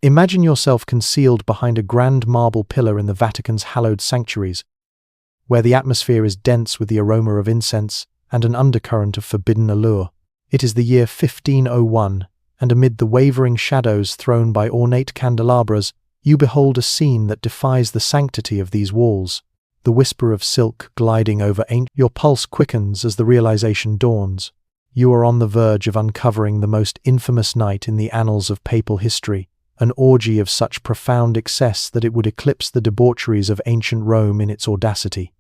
Imagine yourself concealed behind a grand marble pillar in the Vatican's hallowed sanctuaries, where the atmosphere is dense with the aroma of incense and an undercurrent of forbidden allure. It is the year 1501, and amid the wavering shadows thrown by ornate candelabras, you behold a scene that defies the sanctity of these walls. The whisper of silk gliding over ancient. Your pulse quickens as the realization dawns. You are on the verge of uncovering the most infamous night in the annals of papal history, an orgy of such profound excess that it would eclipse the debaucheries of ancient Rome in its audacity.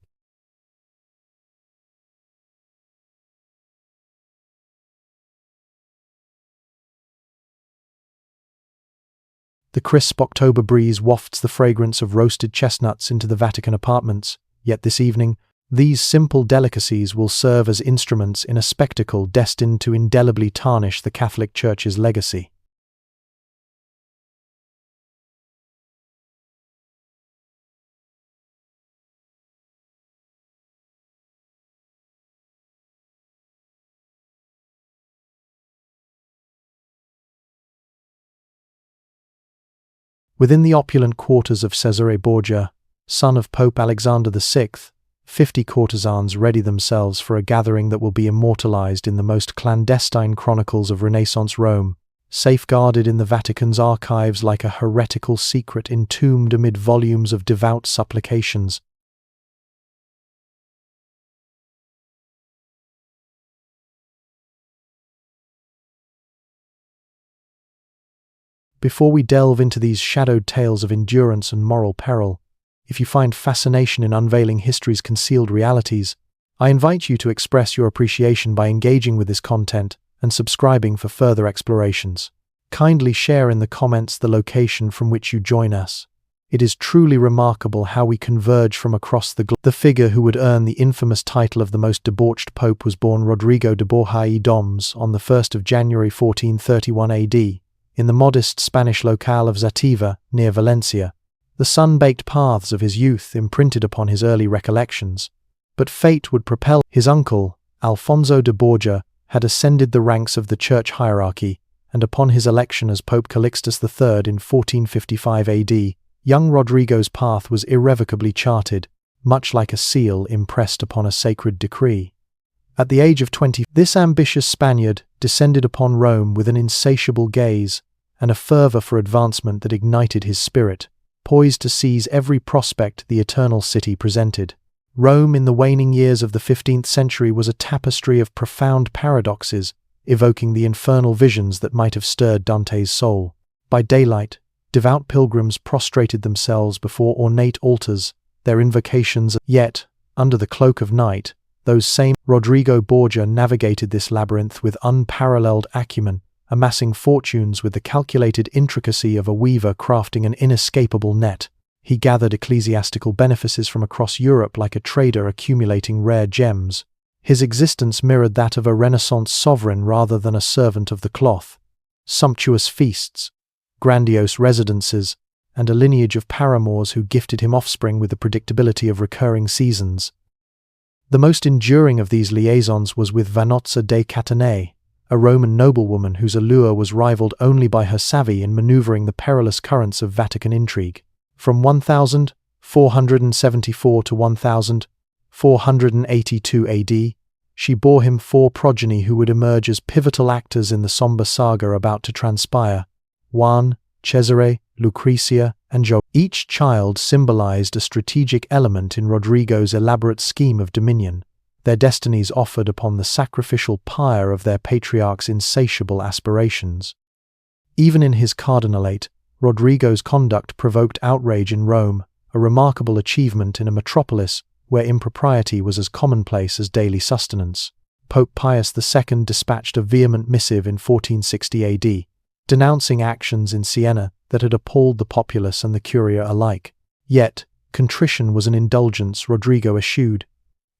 The crisp October breeze wafts the fragrance of roasted chestnuts into the Vatican apartments, yet this evening, these simple delicacies will serve as instruments in a spectacle destined to indelibly tarnish the Catholic Church's legacy. Within the opulent quarters of Cesare Borgia, son of Pope Alexander VI, 50 courtesans ready themselves for a gathering that will be immortalized in the most clandestine chronicles of Renaissance Rome, safeguarded in the Vatican's archives like a heretical secret entombed amid volumes of devout supplications. Before we delve into these shadowed tales of endurance and moral peril, if you find fascination in unveiling history's concealed realities, I invite you to express your appreciation by engaging with this content and subscribing for further explorations. Kindly share in the comments the location from which you join us. It is truly remarkable how we converge from across the globe. The figure who would earn the infamous title of the most debauched pope was born Rodrigo de Borgia y Doms on the 1st of January 1431 AD. In the modest Spanish locale of Zativa, near Valencia. The sun-baked paths of his youth imprinted upon his early recollections, but fate would propel. His uncle, Alfonso de Borgia, had ascended the ranks of the church hierarchy, and upon his election as Pope Calixtus III in 1455 AD, young Rodrigo's path was irrevocably charted, much like a seal impressed upon a sacred decree. At the age of 20, this ambitious Spaniard descended upon Rome with an insatiable gaze and a fervor for advancement that ignited his spirit, poised to seize every prospect the eternal city presented. Rome in the waning years of the 15th century was a tapestry of profound paradoxes, evoking the infernal visions that might have stirred Dante's soul. By daylight, devout pilgrims prostrated themselves before ornate altars, their invocations. Yet, under the cloak of night, those same Rodrigo Borgia navigated this labyrinth with unparalleled acumen, amassing fortunes with the calculated intricacy of a weaver crafting an inescapable net. He gathered ecclesiastical benefices from across Europe like a trader accumulating rare gems. His existence mirrored that of a Renaissance sovereign rather than a servant of the cloth. Sumptuous feasts, grandiose residences, and a lineage of paramours who gifted him offspring with the predictability of recurring seasons. The most enduring of these liaisons was with Vanozza de Catanei, a Roman noblewoman whose allure was rivaled only by her savvy in maneuvering the perilous currents of Vatican intrigue. From 1474 to 1482 AD, she bore him 4 progeny who would emerge as pivotal actors in the somber saga about to transpire: Juan, Cesare, Lucrezia, and Jo. Each child symbolized a strategic element in Rodrigo's elaborate scheme of dominion, their destinies offered upon the sacrificial pyre of their patriarch's insatiable aspirations. Even in his cardinalate, Rodrigo's conduct provoked outrage in Rome, a remarkable achievement in a metropolis where impropriety was as commonplace as daily sustenance. Pope Pius II dispatched a vehement missive in 1460 AD, denouncing actions in Siena that had appalled the populace and the curia alike. Yet, contrition was an indulgence Rodrigo eschewed.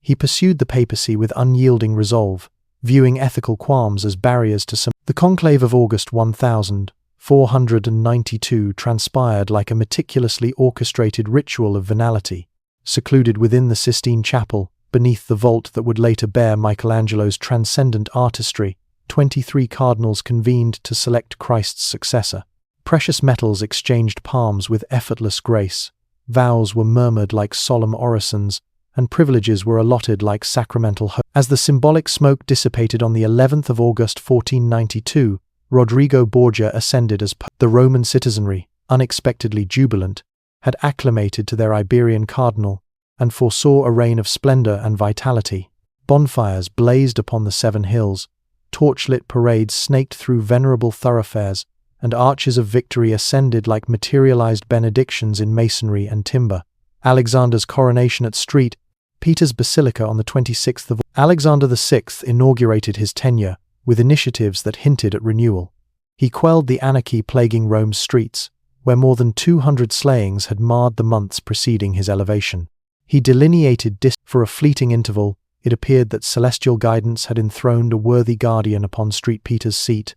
He pursued the papacy with unyielding resolve, viewing ethical qualms as barriers to some. The conclave of August 1492 transpired like a meticulously orchestrated ritual of venality. Secluded within the Sistine Chapel, beneath the vault that would later bear Michelangelo's transcendent artistry, 23 cardinals convened to select Christ's successor. Precious metals exchanged palms with effortless grace, vows were murmured like solemn orisons, and privileges were allotted like sacramental hope. As the symbolic smoke dissipated on the 11th of August 1492, Rodrigo Borgia ascended as Pope. The Roman citizenry, unexpectedly jubilant, had acclimated to their Iberian cardinal, and foresaw a reign of splendor and vitality. Bonfires blazed upon the 7 hills, torchlit parades snaked through venerable thoroughfares, and arches of victory ascended like materialized benedictions in masonry and timber. Alexander's coronation at St. Peter's Basilica on the 26th of Alexander VI inaugurated his tenure with initiatives that hinted at renewal. He quelled the anarchy plaguing Rome's streets, where more than 200 slayings had marred the months preceding his elevation. He delineated for a fleeting interval. It appeared that celestial guidance had enthroned a worthy guardian upon St. Peter's seat.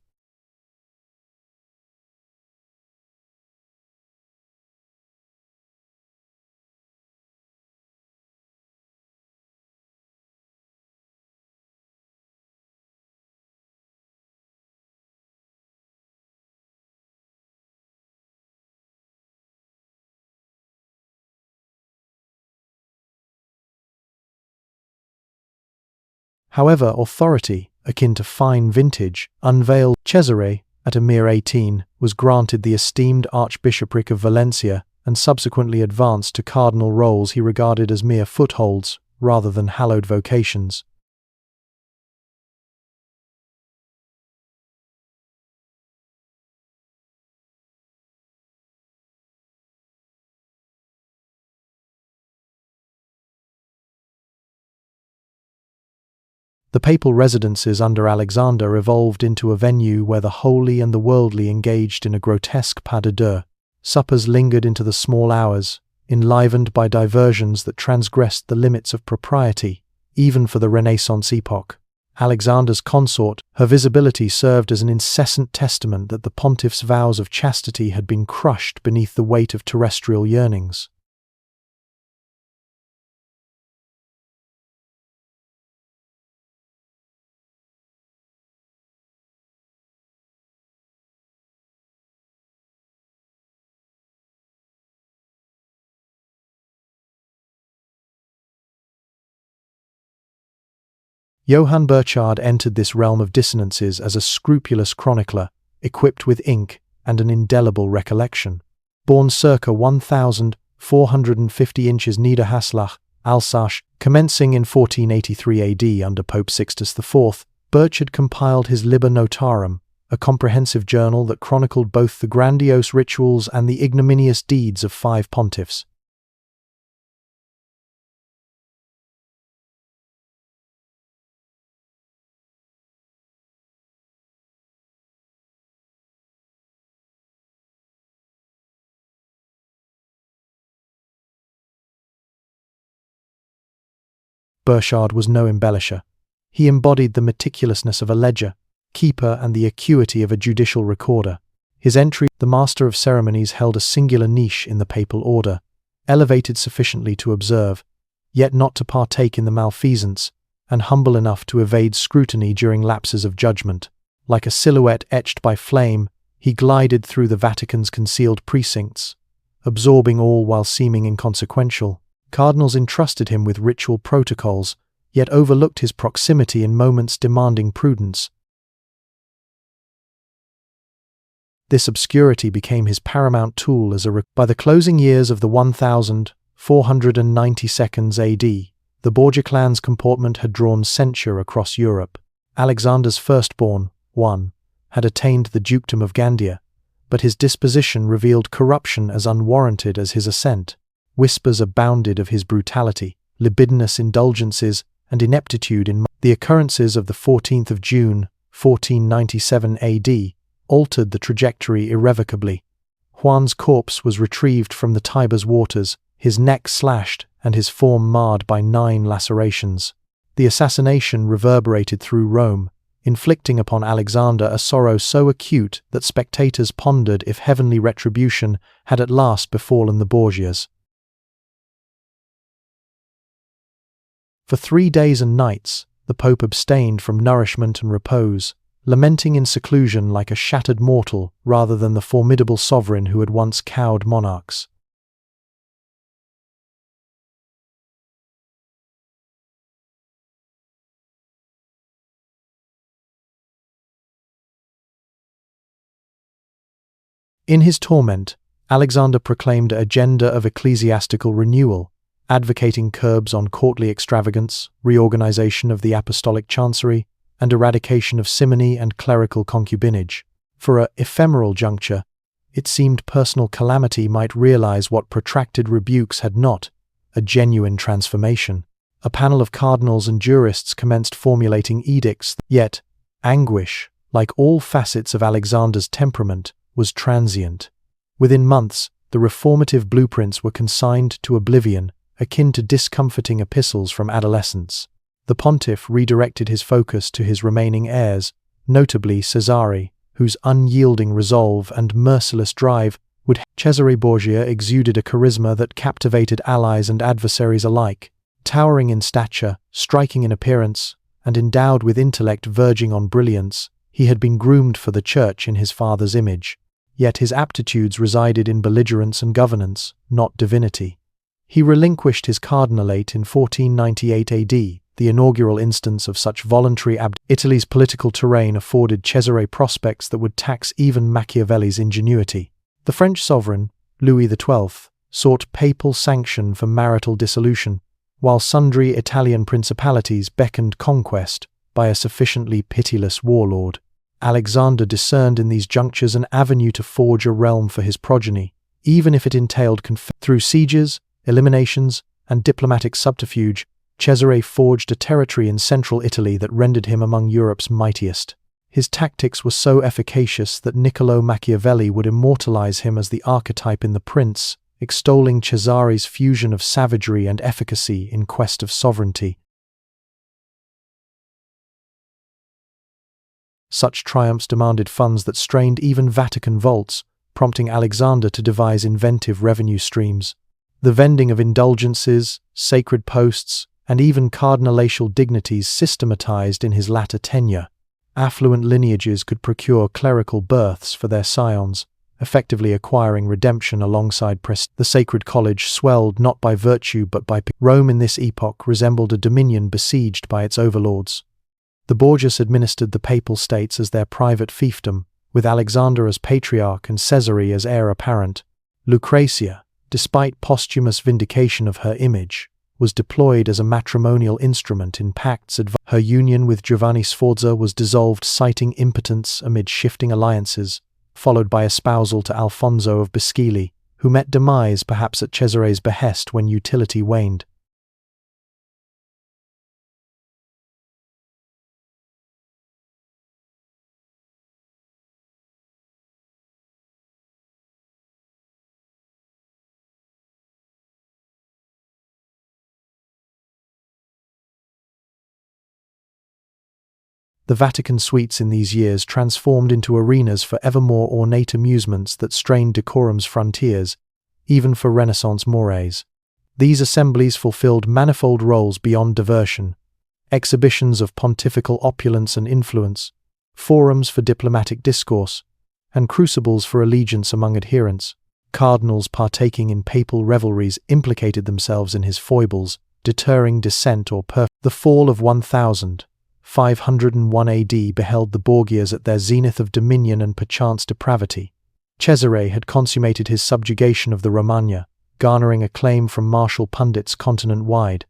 However, authority, akin to fine vintage, unveiled. Cesare, at a mere 18, was granted the esteemed Archbishopric of Valencia and subsequently advanced to cardinal roles he regarded as mere footholds rather than hallowed vocations. The papal residences under Alexander evolved into a venue where the holy and the worldly engaged in a grotesque pas de deux. Suppers lingered into the small hours, enlivened by diversions that transgressed the limits of propriety, even for the Renaissance epoch. Alexander's consort, her visibility served as an incessant testament that the pontiff's vows of chastity had been crushed beneath the weight of terrestrial yearnings. Johann Burchard entered this realm of dissonances as a scrupulous chronicler, equipped with ink and an indelible recollection. Born circa 1450 inches Niederhaslach, Alsace, commencing in 1483 AD under Pope Sixtus IV, Burchard compiled his Liber Notarum, a comprehensive journal that chronicled both the grandiose rituals and the ignominious deeds of 5 pontiffs. Burchard was no embellisher. He embodied the meticulousness of a ledger keeper and the acuity of a judicial recorder. His entry, the master of ceremonies, held a singular niche in the papal order, elevated sufficiently to observe, yet not to partake in the malfeasance, and humble enough to evade scrutiny during lapses of judgment. Like a silhouette etched by flame, he glided through the Vatican's concealed precincts, absorbing all while seeming inconsequential. Cardinals entrusted him with ritual protocols, yet overlooked his proximity in moments demanding prudence. This obscurity became his paramount tool by the closing years of the 1492 AD, the Borgia clan's comportment had drawn censure across Europe. Alexander's firstborn, Juan, had attained the dukedom of Gandia, but his disposition revealed corruption as unwarranted as his ascent. Whispers abounded of his brutality, libidinous indulgences, and ineptitude in the occurrences of the 14th of June, 1497 AD, altered the trajectory irrevocably. Juan's corpse was retrieved from the Tiber's waters, his neck slashed and his form marred by 9 lacerations. The assassination reverberated through Rome, inflicting upon Alexander a sorrow so acute that spectators pondered if heavenly retribution had at last befallen the Borgias. For 3 days and nights, the Pope abstained from nourishment and repose, lamenting in seclusion like a shattered mortal rather than the formidable sovereign who had once cowed monarchs. In his torment, Alexander proclaimed an agenda of ecclesiastical renewal, advocating curbs on courtly extravagance, reorganization of the apostolic chancery, and eradication of simony and clerical concubinage. For an ephemeral juncture, it seemed personal calamity might realize what protracted rebukes had not, a genuine transformation. A panel of cardinals and jurists commenced formulating edicts, yet anguish, like all facets of Alexander's temperament, was transient. Within months, the reformative blueprints were consigned to oblivion, akin to discomforting epistles from adolescents. The pontiff redirected his focus to his remaining heirs, notably Cesare, whose unyielding resolve and merciless drive would. Cesare Borgia exuded a charisma that captivated allies and adversaries alike. Towering in stature, striking in appearance, and endowed with intellect verging on brilliance, he had been groomed for the church in his father's image. Yet his aptitudes resided in belligerence and governance, not divinity. He relinquished his cardinalate in 1498 AD, the inaugural instance of such voluntary Italy's political terrain afforded Cesare prospects that would tax even Machiavelli's ingenuity. The French sovereign, Louis XII, sought papal sanction for marital dissolution, while sundry Italian principalities beckoned conquest by a sufficiently pitiless warlord. Alexander discerned in these junctures an avenue to forge a realm for his progeny, even if it entailed through sieges, eliminations, and diplomatic subterfuge. Cesare forged a territory in central Italy that rendered him among Europe's mightiest. His tactics were so efficacious that Niccolò Machiavelli would immortalize him as the archetype in The Prince, extolling Cesare's fusion of savagery and efficacy in quest of sovereignty. Such triumphs demanded funds that strained even Vatican vaults, prompting Alexander to devise inventive revenue streams. The vending of indulgences, sacred posts, and even cardinalatial dignities systematized in his latter tenure. Affluent lineages could procure clerical births for their scions, effectively acquiring redemption alongside prestige. The sacred college swelled not by virtue but by Rome in this epoch resembled a dominion besieged by its overlords. The Borgias administered the papal states as their private fiefdom, with Alexander as patriarch and Caesare as heir apparent. Lucrezia, despite posthumous vindication of her image, was deployed as a matrimonial instrument in pacts. Her union with Giovanni Sforza was dissolved, citing impotence amid shifting alliances, followed by espousal to Alfonso of Bisceglie, who met demise perhaps at Cesare's behest when utility waned. The Vatican suites in these years transformed into arenas for ever more ornate amusements that strained decorum's frontiers, even for Renaissance mores. These assemblies fulfilled manifold roles beyond diversion: exhibitions of pontifical opulence and influence, forums for diplomatic discourse, and crucibles for allegiance among adherents. Cardinals partaking in papal revelries implicated themselves in his foibles, deterring dissent or The fall of 1501 AD beheld the Borgias at their zenith of dominion and perchance depravity. Cesare had consummated his subjugation of the Romagna, garnering acclaim from martial pundits continent-wide.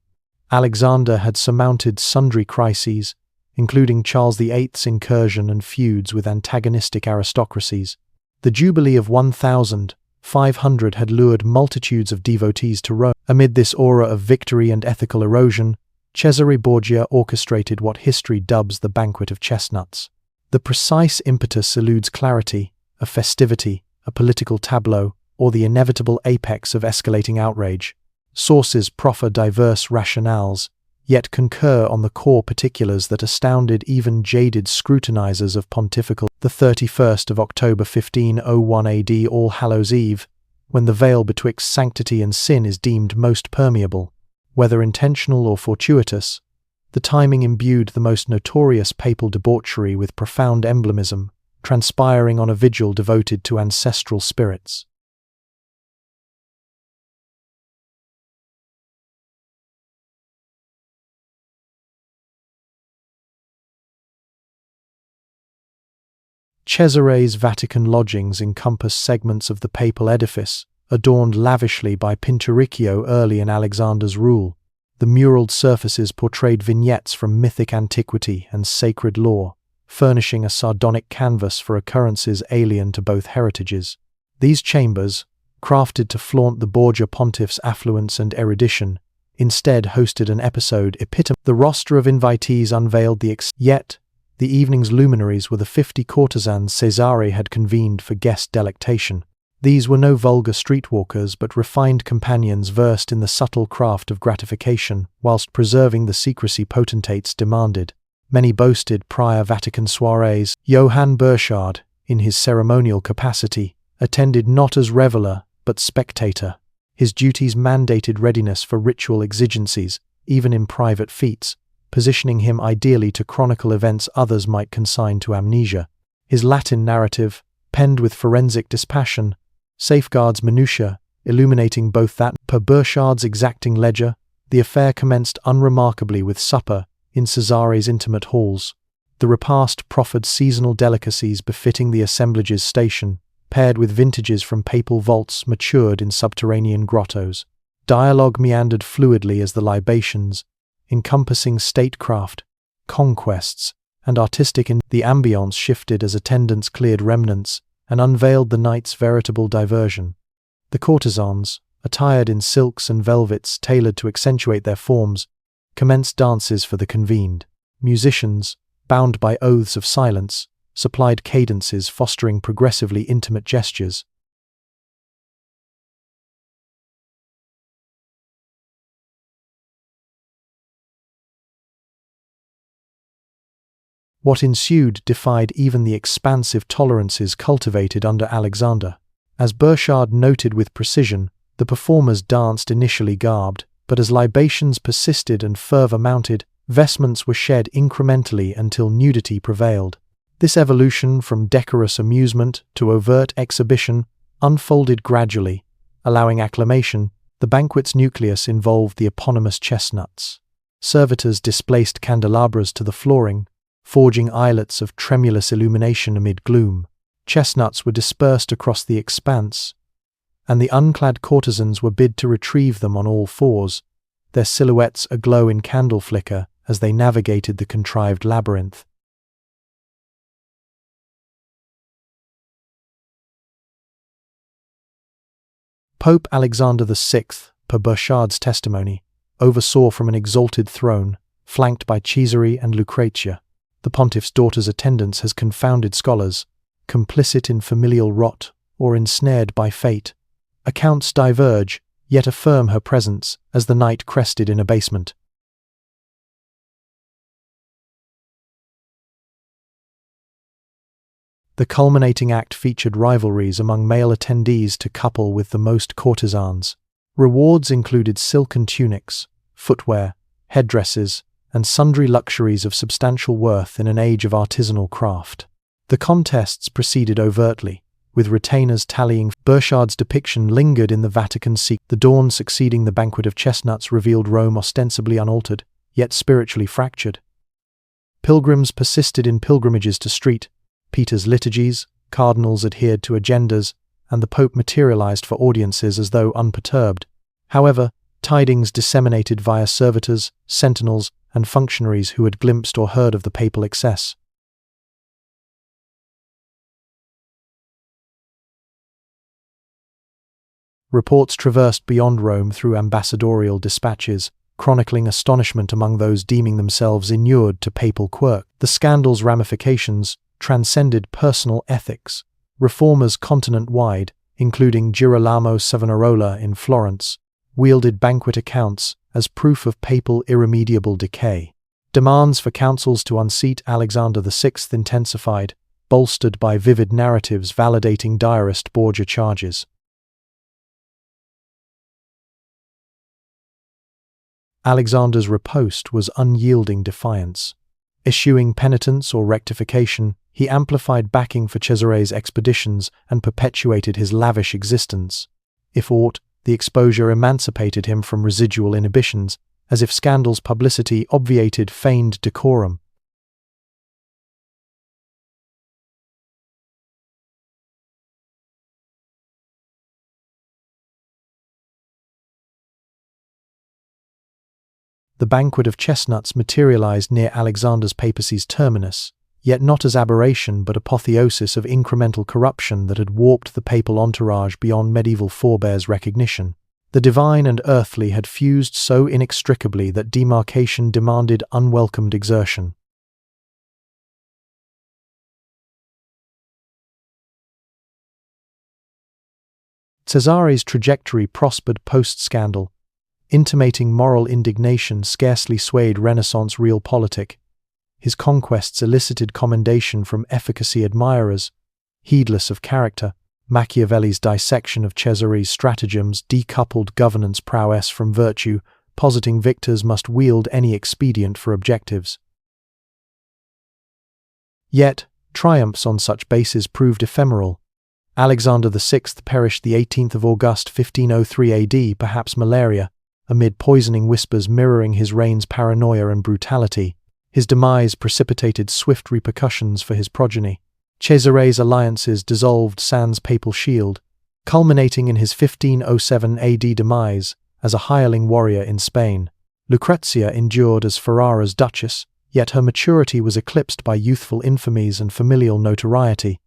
Alexander had surmounted sundry crises, including Charles VIII's incursion and feuds with antagonistic aristocracies. The Jubilee of 1500 had lured multitudes of devotees to Rome. Amid this aura of victory and ethical erosion, Cesare Borgia orchestrated what history dubs the Banquet of Chestnuts. The precise impetus eludes clarity: a festivity, a political tableau, or the inevitable apex of escalating outrage. Sources proffer diverse rationales, yet concur on the core particulars that astounded even jaded scrutinizers of pontifical. The 31st of October 1501 AD, All Hallows' Eve, when the veil betwixt sanctity and sin is deemed most permeable. Whether intentional or fortuitous, The timing imbued the most notorious papal debauchery with profound emblemism, transpiring on a vigil devoted to ancestral spirits. Cesare's Vatican lodgings encompass segments of the papal edifice, adorned lavishly by Pinturicchio early in Alexander's rule. The muralled surfaces portrayed vignettes from mythic antiquity and sacred lore, furnishing a sardonic canvas for occurrences alien to both heritages. These chambers, crafted to flaunt the Borgia pontiff's affluence and erudition, instead hosted an episode epitome. The roster of invitees unveiled yet the evening's luminaries were the 50 courtesans Cesare had convened for guest delectation. These were no vulgar streetwalkers but refined companions versed in the subtle craft of gratification, whilst preserving the secrecy potentates demanded. Many boasted prior Vatican soirees. Johann Burchard, in his ceremonial capacity, attended not as reveller but spectator. His duties mandated readiness for ritual exigencies, even in private feats, positioning him ideally to chronicle events others might consign to amnesia. His Latin narrative, penned with forensic dispassion, safeguards minutiae, illuminating both that. Per Burchard's exacting ledger, the affair commenced unremarkably with supper in Cesare's intimate halls. The repast proffered seasonal delicacies befitting the assemblage's station, paired with vintages from papal vaults matured in subterranean grottos. Dialogue meandered fluidly as the libations, encompassing statecraft, conquests, and the ambience shifted as attendants cleared remnants and unveiled the night's veritable diversion. The courtesans, attired in silks and velvets tailored to accentuate their forms, commenced dances for the convened. Musicians, bound by oaths of silence, supplied cadences fostering progressively intimate gestures. What ensued defied even the expansive tolerances cultivated under Alexander. As Burchard noted with precision, the performers danced initially garbed, but as libations persisted and fervor mounted, vestments were shed incrementally until nudity prevailed. This evolution from decorous amusement to overt exhibition unfolded gradually, allowing acclamation. The banquet's nucleus involved the eponymous chestnuts. Servitors displaced candelabras to the flooring, forging islets of tremulous illumination amid gloom. Chestnuts were dispersed across the expanse, and the unclad courtesans were bid to retrieve them on all fours, their silhouettes aglow in candle flicker as they navigated the contrived labyrinth. Pope Alexander VI, per Burchard's testimony, oversaw from an exalted throne, flanked by Cesare and Lucrezia. The pontiff's daughter's attendance has confounded scholars, complicit in familial rot or ensnared by fate. Accounts diverge, yet affirm her presence as the night crested in abasement. The culminating act featured rivalries among male attendees to couple with the most courtesans. Rewards included silken tunics, footwear, headdresses, and sundry luxuries of substantial worth in an age of artisanal craft. The contests proceeded overtly, with retainers tallying. Burchard's depiction lingered in the Vatican secret. The dawn succeeding the banquet of chestnuts revealed Rome ostensibly unaltered, yet spiritually fractured. Pilgrims persisted in pilgrimages to St. Peter's liturgies, cardinals adhered to agendas, and the Pope materialized for audiences as though unperturbed. However, tidings disseminated via servitors, sentinels, and functionaries who had glimpsed or heard of the papal excess. Reports traversed beyond Rome through ambassadorial dispatches, chronicling astonishment among those deeming themselves inured to papal quirk. The scandal's ramifications transcended personal ethics. Reformers continent-wide, including Girolamo Savonarola in Florence, wielded banquet accounts as proof of papal irremediable decay. Demands for councils to unseat Alexander VI intensified, bolstered by vivid narratives validating diarist Borgia charges. Alexander's riposte was unyielding defiance. Eschewing penitence or rectification, he amplified backing for Cesare's expeditions and perpetuated his lavish existence. If aught, the exposure emancipated him from residual inhibitions, as if scandal's publicity obviated feigned decorum. The Banquet of Chestnuts materialized near Alexander's papacy's terminus, yet not as aberration but apotheosis of incremental corruption that had warped the papal entourage beyond medieval forebears' recognition. The divine and earthly had fused so inextricably that demarcation demanded unwelcomed exertion. Cesare's trajectory prospered post-scandal, intimating moral indignation scarcely swayed Renaissance realpolitik. His conquests elicited commendation from efficacy admirers, heedless of character. Machiavelli's dissection of Cesare's stratagems decoupled governance prowess from virtue, positing victors must wield any expedient for objectives. Yet, triumphs on such bases proved ephemeral. Alexander VI perished the 18th of August 1503 AD, perhaps malaria, amid poisoning whispers mirroring his reign's paranoia and brutality. His demise precipitated swift repercussions for his progeny. Cesare's alliances dissolved sans papal shield, culminating in his 1507 AD demise as a hireling warrior in Spain. Lucrezia endured as Ferrara's duchess, yet her maturity was eclipsed by youthful infamies and familial notoriety.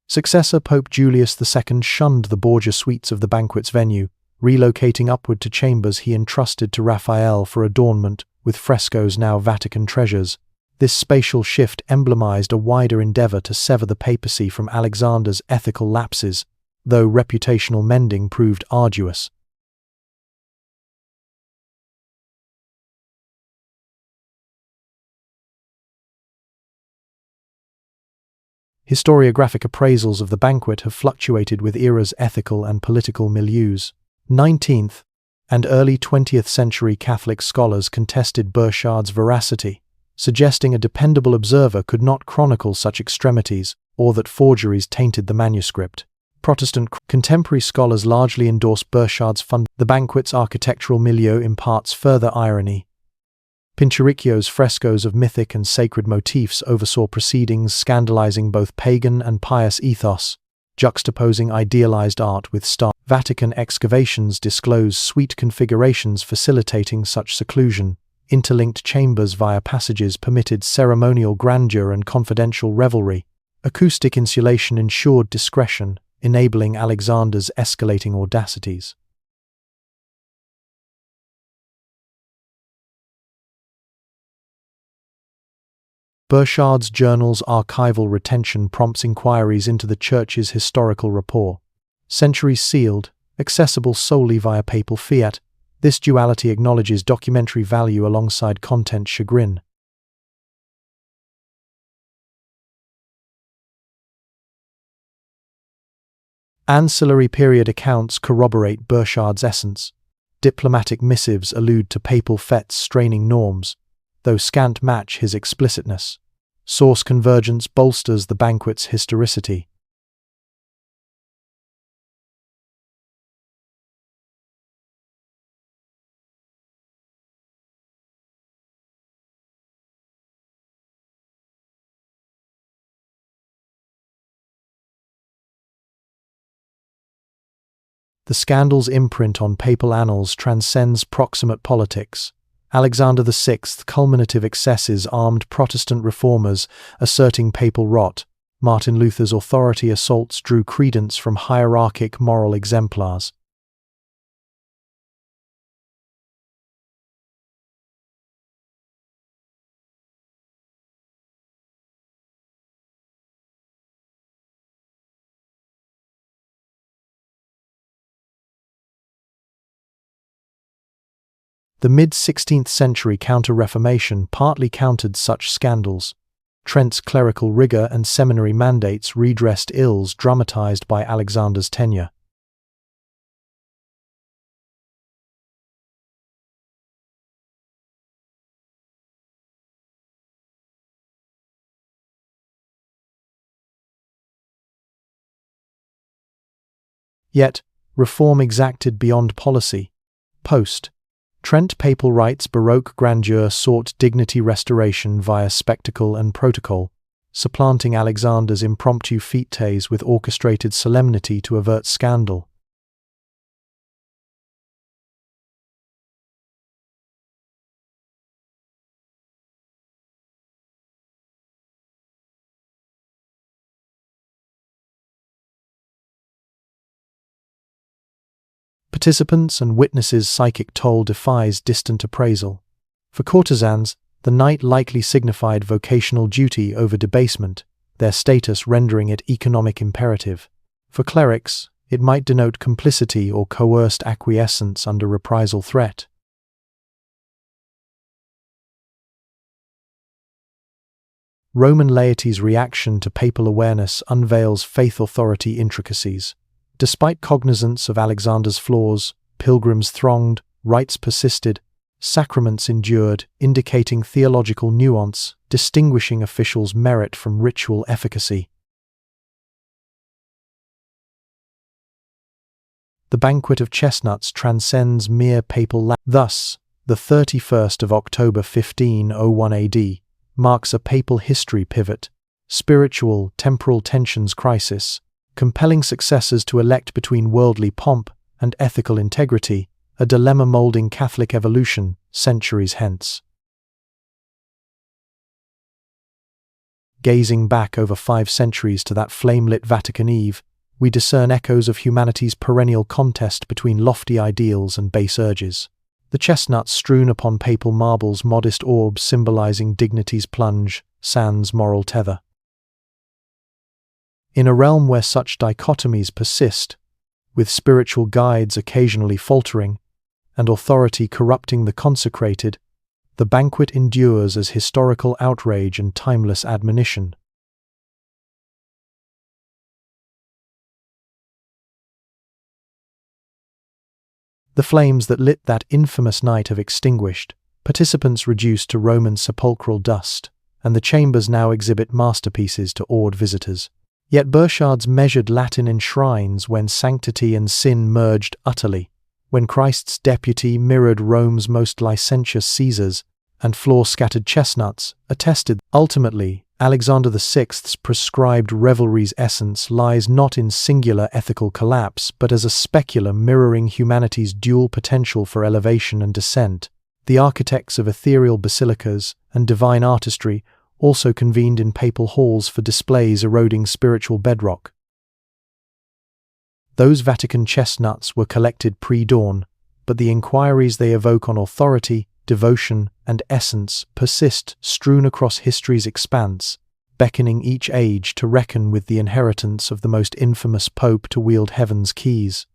Successor Pope Julius II shunned the Borgia suites of the Banquet's venue, relocating upward to chambers he entrusted to Raphael for adornment, with frescoes now Vatican treasures. This spatial shift emblemized a wider endeavor to sever the papacy from Alexander's ethical lapses, though reputational mending proved arduous. Historiographic appraisals of the Banquet have fluctuated with era's ethical and political milieus. 19th and early 20th century Catholic scholars contested Burchard's veracity, suggesting a dependable observer could not chronicle such extremities, or that forgeries tainted the manuscript. Protestant contemporary scholars largely endorsed Burchard's fund. The Banquet's architectural milieu imparts further irony. Pinturicchio's frescoes of mythic and sacred motifs oversaw proceedings scandalizing both pagan and pious ethos, juxtaposing idealized art with Vatican excavations disclose suite configurations facilitating such seclusion. Interlinked chambers via passages permitted ceremonial grandeur and confidential revelry. Acoustic insulation ensured discretion, enabling Alexander's escalating audacities. Burchard's journal's archival retention prompts inquiries into the Church's historical rapport. Centuries sealed, accessible solely via papal fiat, this duality acknowledges documentary value alongside content chagrin. Ancillary period accounts corroborate Burchard's essence. Diplomatic missives allude to papal fetes straining norms, though scant match his explicitness. Source convergence bolsters the Banquet's historicity. The scandal's imprint on papal annals transcends proximate politics. Alexander VI's culminative excesses armed Protestant reformers, asserting papal rot. Martin Luther's authority assaults drew credence from hierarchic moral exemplars. The mid-16th century Counter-Reformation partly countered such scandals. Trent's clerical rigor and seminary mandates redressed ills dramatized by Alexander's tenure. Yet, reform exacted beyond policy. Post. Trent papal rites Baroque grandeur sought dignity restoration via spectacle and protocol, supplanting Alexander's impromptu fetes with orchestrated solemnity to avert scandal. Participants' and witnesses' psychic toll defies distant appraisal. For courtesans, the night likely signified vocational duty over debasement, their status rendering it economic imperative. For clerics, it might denote complicity or coerced acquiescence under reprisal threat. Roman laity's reaction to papal awareness unveils faith authority intricacies. Despite cognizance of Alexander's flaws, pilgrims thronged, rites persisted, sacraments endured, indicating theological nuance, distinguishing officials' merit from ritual efficacy. The Banquet of Chestnuts transcends mere papal Thus, the 31st of October 1501 AD marks a papal history pivot, spiritual, temporal tensions crisis, compelling successors to elect between worldly pomp and ethical integrity, a dilemma molding Catholic evolution centuries hence. Gazing back over 5 centuries to that flame-lit Vatican Eve, we discern echoes of humanity's perennial contest between lofty ideals and base urges. The chestnuts strewn upon papal marbles, modest orbs symbolizing dignity's plunge, sans moral tether. In a realm where such dichotomies persist, with spiritual guides occasionally faltering, and authority corrupting the consecrated, the banquet endures as historical outrage and timeless admonition. The flames that lit that infamous night have extinguished, participants reduced to Roman sepulchral dust, and the chambers now exhibit masterpieces to awed visitors. Yet Burchard's measured Latin enshrines when sanctity and sin merged utterly, when Christ's deputy mirrored Rome's most licentious Caesars, and floor-scattered chestnuts, attested. Ultimately, Alexander VI's prescribed revelry's essence lies not in singular ethical collapse, but as a speculum mirroring humanity's dual potential for elevation and descent. The architects of ethereal basilicas and divine artistry also convened in papal halls for displays eroding spiritual bedrock. Those Vatican chestnuts were collected pre-dawn, but the inquiries they evoke on authority, devotion, and essence persist strewn across history's expanse, beckoning each age to reckon with the inheritance of the most infamous pope to wield heaven's keys.